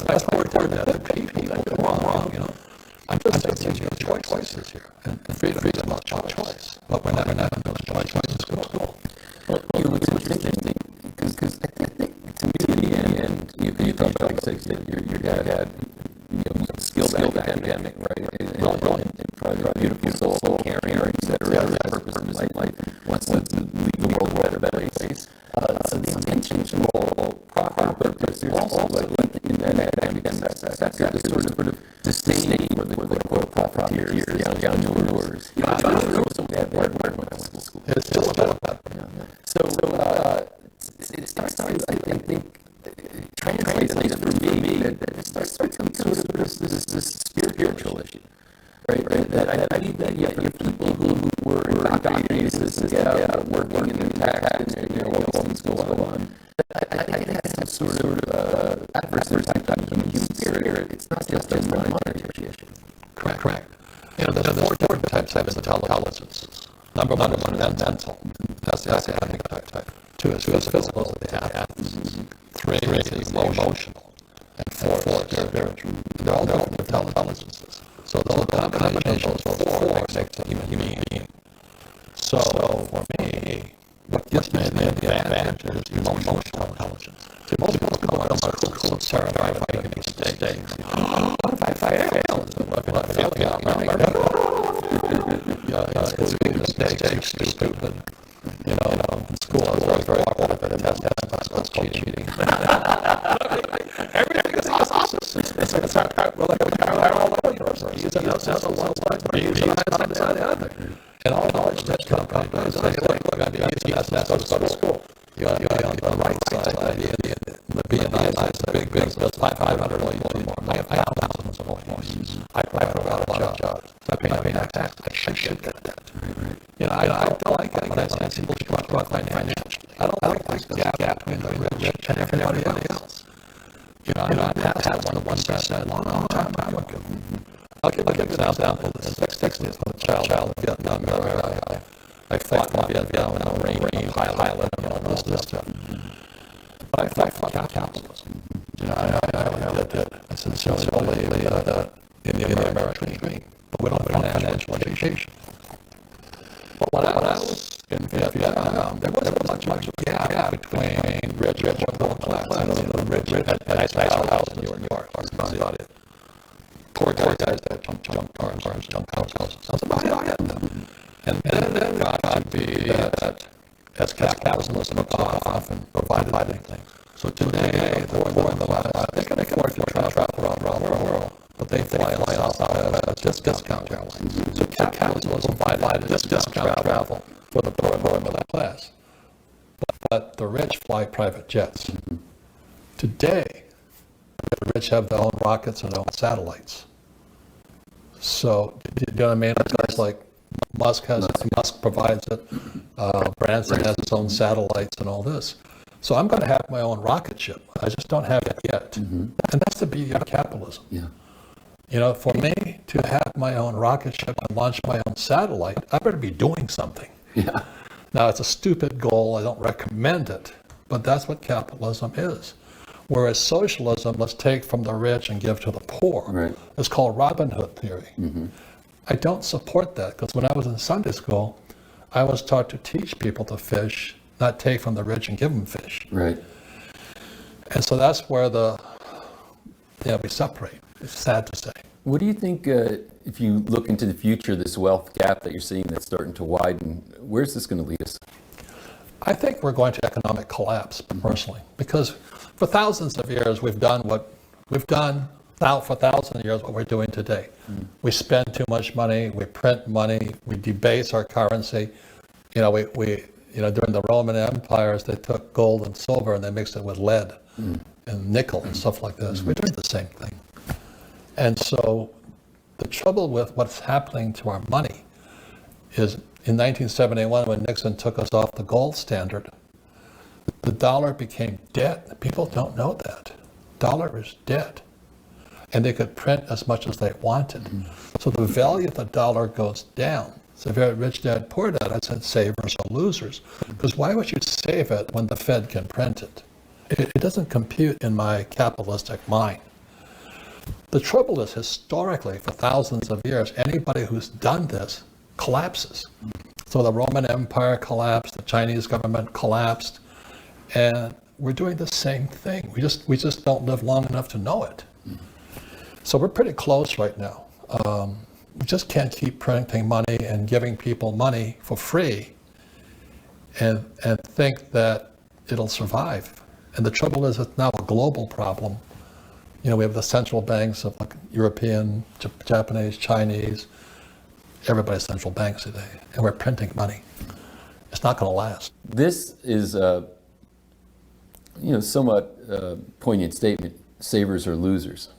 Speaker 5: That's why we're doing that. People go wrong, I'm just saying there's choices here. And freedom is about choice. But we're not having those choices in school.
Speaker 9: Well, it's interesting because I think to me, in the end, you talk about, like I said, your dad had, skilled academic, right? Brilliant, probably beautiful soul, caring, etc. The purpose of his life wants to leave the world a better place. So the intentions are all proper, but there's also like in that academic sector, this sort of disdain for the quote profiteers, the entrepreneurs. I was so bad when I went to school.
Speaker 5: It's still about that.
Speaker 9: So it starts, I think, translates for me that it starts to become sort of this spiritual issue, right? That I believe that you have people who were indoctrinated to get out working in the tax and all these things go on. I think it has some sort of adverse type of human spirit. It's not just a monetary issue.
Speaker 5: Correct. There's four different types of intelligence. Number one is mental. That's the academic type. Two is physical, the athletes. Three is emotional. And four is spiritual. They're all different intelligences. So the combination of those four makes a human being. So for me, what gives me the advantage is emotional intelligence. See, most people come out of school and start making mistakes. What if I fail? What if I fail? It's making mistakes, you're stupid. In school, I was very awkward at the test. That's called cheating. Everything is awesome. It's not well, like all over the place. Use it outside of one side, use it outside the other. And all knowledge test companies say, look, I mean, that's go to school. You're on the right side. The BNI is a big business, 500 million more. I have thousands of employees. I provide a lot of jobs. I pay my tax. I should get that. I don't like it when I see people talk about financially. I don't like this gap between the rich and everybody else. I passed that 1% long time ago. I'll give an example. The 60s, when a child in Vietnam era, I fought in Vietnam and the Marine pilot and all this stuff. But I fought capitalism. I did. I sincerely believe that in the American dream. But we don't have financial education. But when I was in Vietnam, there wasn't much gap between rich and middle class. I know the rich had nice house in New York. That's about it. Poor guys that junk cars, junk houses. That's about it. And then it got to be that as capitalism took off and provided things. So today, the poor and the class, they can afford to travel around the world. But they fly outside just discount airlines. So capitalism provided this discount travel for the poor and middle class. But the rich fly private jets. Today, the rich have their own rockets and their own satellites. So, you know what I mean? Guys like Musk provides it. Branson has his own satellites and all this. So I'm going to have my own rocket ship. I just don't have it yet. And that's the beauty of capitalism. Yeah. For me to have my own rocket ship and launch my own satellite, I better be doing something. Yeah. Now, it's a stupid goal. I don't recommend it, but that's what capitalism is. Whereas socialism, let's take from the rich and give to the poor.
Speaker 8: Right.
Speaker 5: It's called Robin Hood theory. I don't support that, because when I was in Sunday school, I was taught to teach people to fish, not take from the rich and give them fish.
Speaker 8: Right.
Speaker 5: And so that's where we separate. It's sad to say.
Speaker 8: What do you think, if you look into the future, this wealth gap that you're seeing that's starting to widen, where's this going to lead us?
Speaker 5: I think we're going to economic collapse, personally, because for thousands of years we've done what we've done now for thousands of years what we're doing today. We spend too much money, we print money, we debase our currency. We during the Roman empires, they took gold and silver and they mixed it with lead and nickel and stuff like this. We're doing the same thing. And so the trouble with what's happening to our money is in 1971, when Nixon took us off the gold standard, the dollar became dead. People don't know that. Dollar is dead. And they could print as much as they wanted. So the value of the dollar goes down. It's a very rich dad, poor dad. I said savers are losers. Because why would you save it when the Fed can print it? It doesn't compute in my capitalistic mind. The trouble is, historically, for thousands of years, anybody who's done this collapses. So the Roman Empire collapsed, the Chinese government collapsed, and we're doing the same thing. We just don't live long enough to know it. So we're pretty close right now. We just can't keep printing money and giving people money for free and think that it'll survive. And the trouble is, it's now a global problem. We have the central banks of like European, Japanese, Chinese, everybody's central banks today, and we're printing money. It's not going to last.
Speaker 8: This is a somewhat poignant statement. Savers are losers.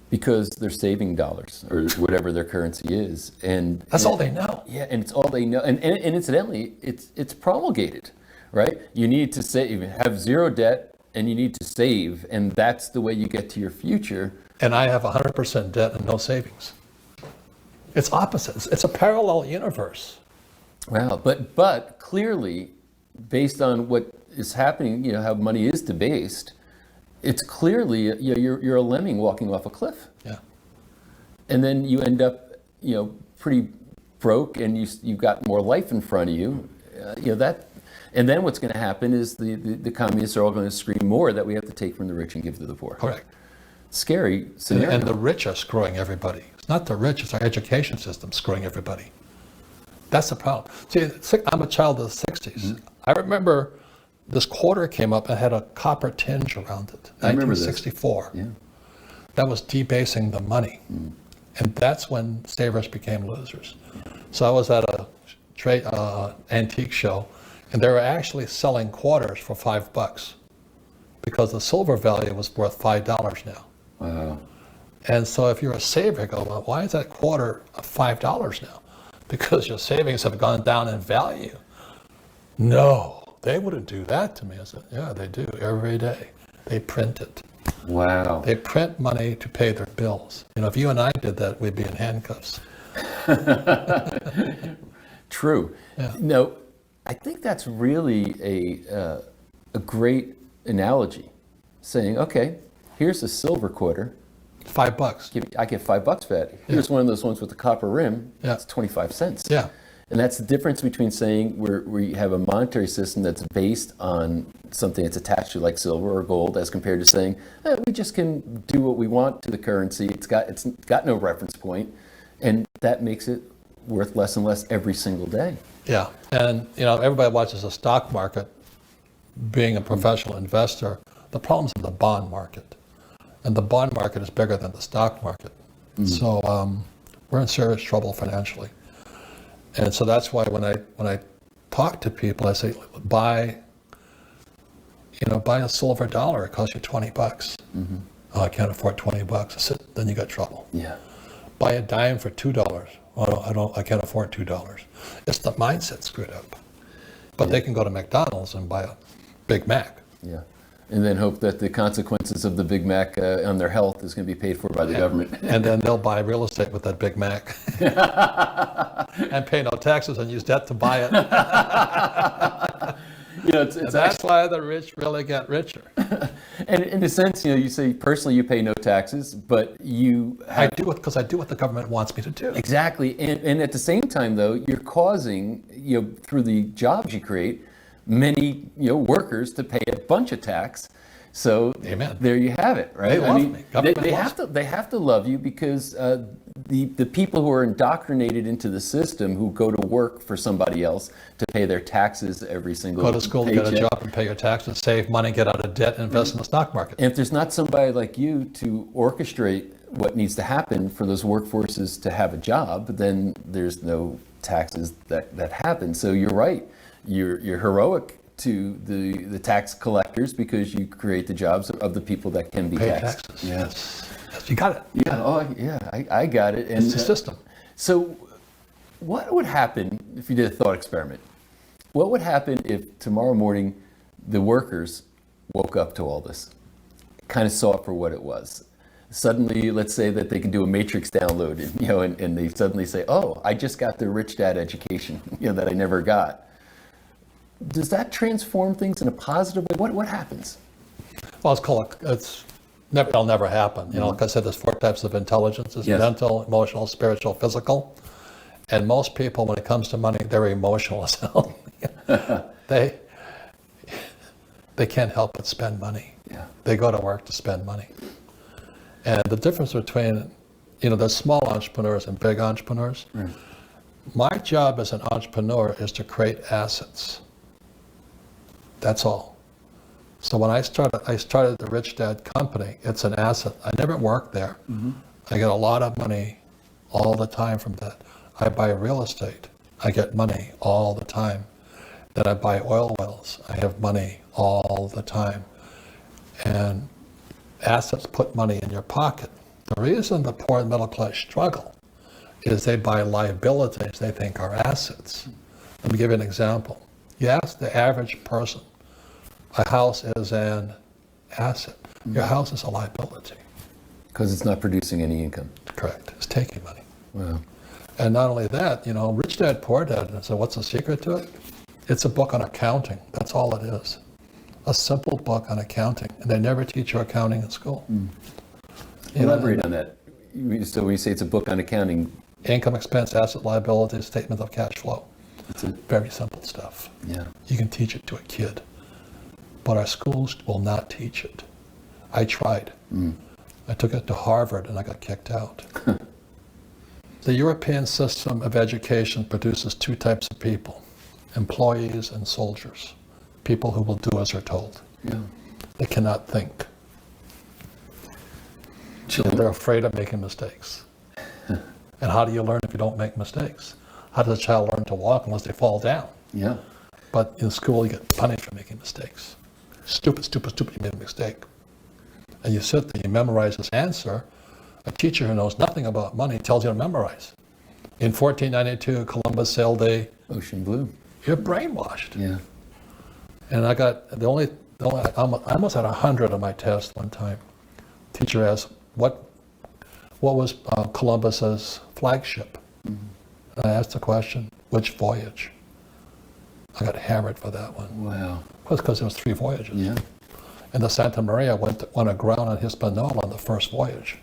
Speaker 8: Because they're saving dollars or whatever their currency is, and
Speaker 5: that's all they know.
Speaker 8: Yeah, and it's all they know. And incidentally, it's promulgated, right? You need to save, have zero debt, and you need to save, and that's the way you get to your future.
Speaker 5: And I have 100% debt and no savings. It's opposite. It's a parallel universe.
Speaker 8: Wow, but clearly, based on what is happening, how money is debased. It's clearly you're a lemming walking off a cliff.
Speaker 5: Yeah.
Speaker 8: And then you end up pretty broke, and you've got more life in front of you. And then what's going to happen is the communists are all going to scream more that we have to take from the rich and give to the poor.
Speaker 5: Correct.
Speaker 8: Scary scenario.
Speaker 5: And the rich are screwing everybody. It's not the rich, it's our education system screwing everybody. That's the problem. See, I'm a child of the 60s. I remember this quarter came up and had a copper tinge around it.
Speaker 8: I remember this.
Speaker 5: 1964.
Speaker 8: Yeah.
Speaker 5: That was debasing the money. And that's when savers became losers. So I was at a antique show, and they were actually selling quarters for $5 because the silver value was worth $5 now.
Speaker 8: Wow.
Speaker 5: And so if you're a saver, you go, well, why is that quarter $5 now? Because your savings have gone down in value. No. They wouldn't do that to me. I said, yeah, they do every day. They print it.
Speaker 8: Wow.
Speaker 5: They print money to pay their bills. If you and I did that, we'd be in handcuffs.
Speaker 8: True.
Speaker 5: Yeah.
Speaker 8: No, I think that's really a great analogy. Saying, okay, here's a silver quarter.
Speaker 5: $5.
Speaker 8: I get $5 for that. Here's one of those ones with the copper rim.
Speaker 5: Yeah.
Speaker 8: It's 25 cents.
Speaker 5: Yeah.
Speaker 8: And that's the difference between saying we have a monetary system that's based on something that's attached to like silver or gold, as compared to saying we just can do what we want to the currency. It's got no reference point, and that makes it worth less and less every single day.
Speaker 5: Yeah, and everybody watches the stock market. Being a professional investor, the problem's in the bond market, and the bond market is bigger than the stock market. So we're in serious trouble financially. And so that's why when I talk to people, I say, buy a silver dollar. It costs you $20. Oh, I can't afford $20. I said, then you got trouble.
Speaker 8: Yeah.
Speaker 5: Buy a dime for $2. Oh, I can't afford $2. It's the mindset screwed up. But they can go to McDonald's and buy a Big Mac.
Speaker 8: Yeah. And then hope that the consequences of the Big Mac on their health is going to be paid for by the government.
Speaker 5: And then they'll buy real estate with that Big Mac. and pay no taxes and use debt to buy it.
Speaker 8: It's
Speaker 5: That's why the rich really get richer.
Speaker 8: and in a sense, you say personally you pay no taxes, but you
Speaker 5: I do it because I do what the government wants me to do.
Speaker 8: exactly, and at the same time though, you're causing through the jobs you create many workers to pay a bunch of tax. So
Speaker 5: Amen.
Speaker 8: There you have it, right?
Speaker 5: They love me. Government
Speaker 8: They
Speaker 5: loves
Speaker 8: have to. They have to love you because the people who are indoctrinated into the system, who go to work for somebody else to pay their taxes every single
Speaker 5: Go to school,
Speaker 8: paycheck.
Speaker 5: get a job, and pay your taxes, save money, get out of debt, invest in the stock market.
Speaker 8: And if there's not somebody like you to orchestrate what needs to happen for those workforces to have a job, then there's no taxes that happen. So you're right. You're heroic to the tax collectors because you create the jobs of the people that can be
Speaker 5: Pay
Speaker 8: taxed.
Speaker 5: taxes. Yes. You got it.
Speaker 8: Yeah. Oh, yeah. I got it. And
Speaker 5: It's the system.
Speaker 8: So, what would happen if you did a thought experiment? What would happen if tomorrow morning the workers woke up to all this, kind of saw it for what it was? Suddenly, let's say that they can do a matrix download, and they suddenly say, "Oh, I just got the rich dad education, that I never got." Does that transform things in a positive way? What happens?
Speaker 5: Well, it'll never happen. Like I said, there's 4 types of intelligence. There's
Speaker 8: Yes.
Speaker 5: mental, emotional, spiritual, physical. And most people, when it comes to money, they're emotional as hell. They can't help but spend money.
Speaker 8: Yeah.
Speaker 5: They go to work to spend money. And the difference between, there's small entrepreneurs and big entrepreneurs.
Speaker 8: Right.
Speaker 5: My job as an entrepreneur is to create assets. That's all. So when I started the Rich Dad Company. It's an asset. I never worked there. Mm-hmm. I get a lot of money all the time from that. I buy real estate. I get money all the time. Then I buy oil wells. I have money all the time. And assets put money in your pocket. The reason the poor and middle class struggle is they buy liabilities they think are assets. Let me give you an example. You ask the average person, a house is an asset. Your house is a liability.
Speaker 8: Because it's not producing any income.
Speaker 5: Correct. It's taking money.
Speaker 8: Wow.
Speaker 5: And not only that, Rich Dad, Poor Dad. And so what's the secret to it? It's a book on accounting. That's all it is. A simple book on accounting. And they never teach you accounting in school.
Speaker 8: Elaborate on that. So when you say it's a book on accounting,
Speaker 5: Income, expense, asset, liability, statement of cash flow. It's very simple stuff.
Speaker 8: yeah.
Speaker 5: You can teach it to a kid. But our schools will not teach it. I tried. I took it to Harvard and I got kicked out. The European system of education produces 2 types of people, employees and soldiers, people who will do as they're told.
Speaker 8: Yeah.
Speaker 5: They cannot think. And they're afraid of making mistakes. And how do you learn if you don't make mistakes? How does a child learn to walk unless they fall down?
Speaker 8: Yeah.
Speaker 5: But in school, you get punished for making mistakes. Stupid, you made a mistake. And you sit there, you memorize this answer. A teacher who knows nothing about money tells you to memorize. In 1492, Columbus sailed the
Speaker 8: Ocean blue.
Speaker 5: You're brainwashed.
Speaker 8: Yeah.
Speaker 5: And I got I almost had 100 on my test one time. Teacher asked, what was Columbus's flagship? And I asked the question, which voyage? I got hammered for that one.
Speaker 8: Wow.
Speaker 5: Well, it's because there was 3 voyages.
Speaker 8: Yeah.
Speaker 5: And the Santa Maria went aground on Hispaniola on the first voyage.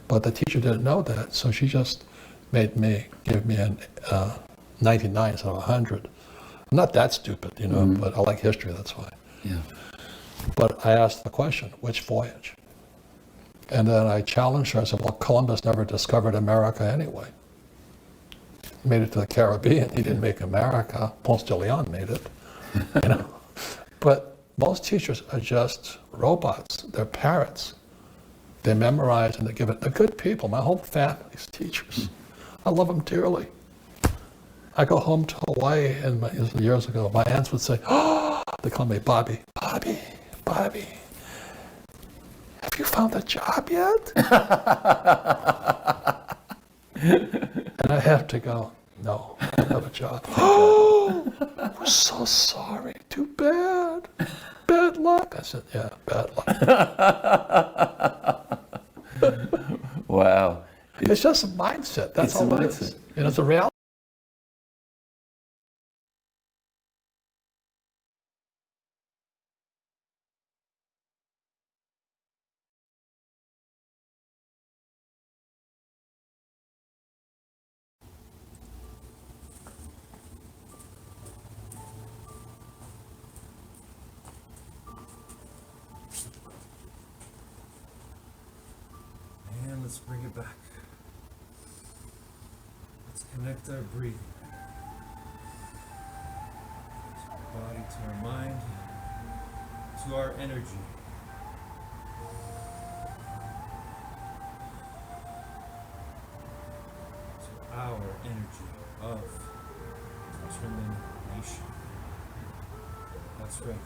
Speaker 5: But the teacher didn't know that, so she just give me a 99 instead of 100. I'm not that stupid, but I like history, that's why.
Speaker 8: Yeah.
Speaker 5: But I asked the question, which voyage? And then I challenged her. I said, well, Columbus never discovered America anyway. He made it to the Caribbean. He didn't make America. Ponce de Leon made it. But most teachers are just robots. They're parrots. They memorize and they give it. They're good people. My whole family's teachers. I love them dearly. I go home to Hawaii, and years ago, my aunts would say, oh, they call me Bobby. Bobby. Have you found a job yet? And I have to go, no, I don't have a job. Oh, we're so sorry. Too bad. Bad luck. I said, yeah, bad luck.
Speaker 8: Wow.
Speaker 5: It's just a mindset. That's all it is. And it's a reality.
Speaker 1: And let's bring it back. Let's connect our breathing to our body, to our mind, to our energy. To our energy of determination. That's right.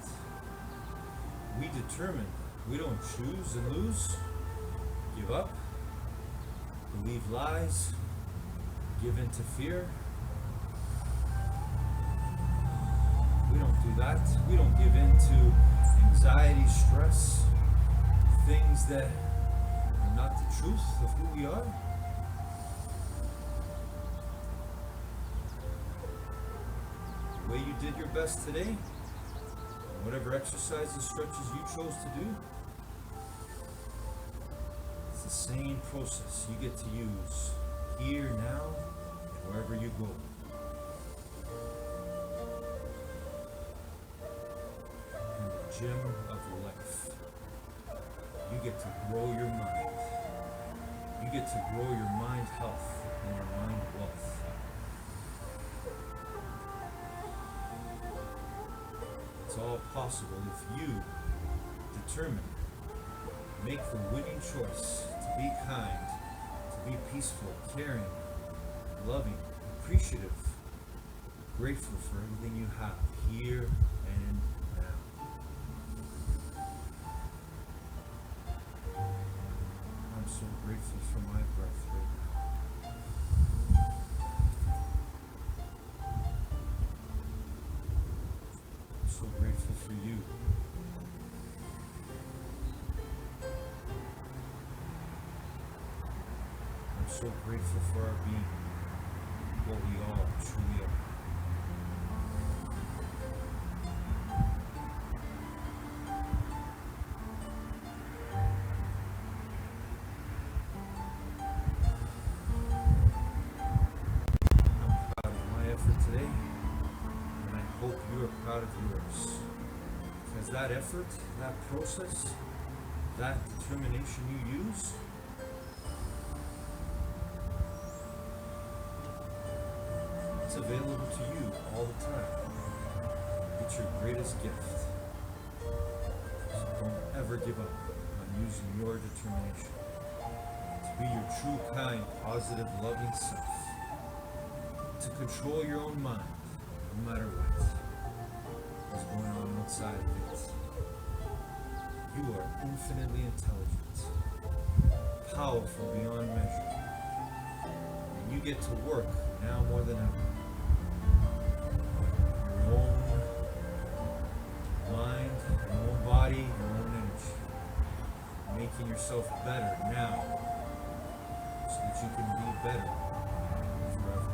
Speaker 1: We determine. We don't choose and lose, give up, believe lies, give in to fear. We don't do that. We don't give in to anxiety, stress, things that are not the truth of who we are. The way you did your best today, whatever exercises, stretches you chose to do, it's the same process you get to use here, now, and wherever you go. In the gym of life, you get to grow your mind. You get to grow your mind health and your mind wealth. It's all possible if you determine, make the winning choice to be kind, to be peaceful, caring, loving, appreciative, grateful for everything you have here and now. I'm so grateful for my breath right now. I'm so grateful for you. I'm so grateful for our being, what we all truly are. I'm proud of my effort today, and I hope you are proud of yours. Because that effort, that process, that determination you use, it's available to you all the time. It's your greatest gift. So don't ever give up on using your determination to be your true, kind, positive, loving self. To control your own mind, no matter what is going on outside of it. You are infinitely intelligent, powerful beyond measure, and you get to work now more than ever. Your own mind, your own body, your own energy. Making yourself better now so that you can be better forever.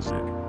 Speaker 10: mindset.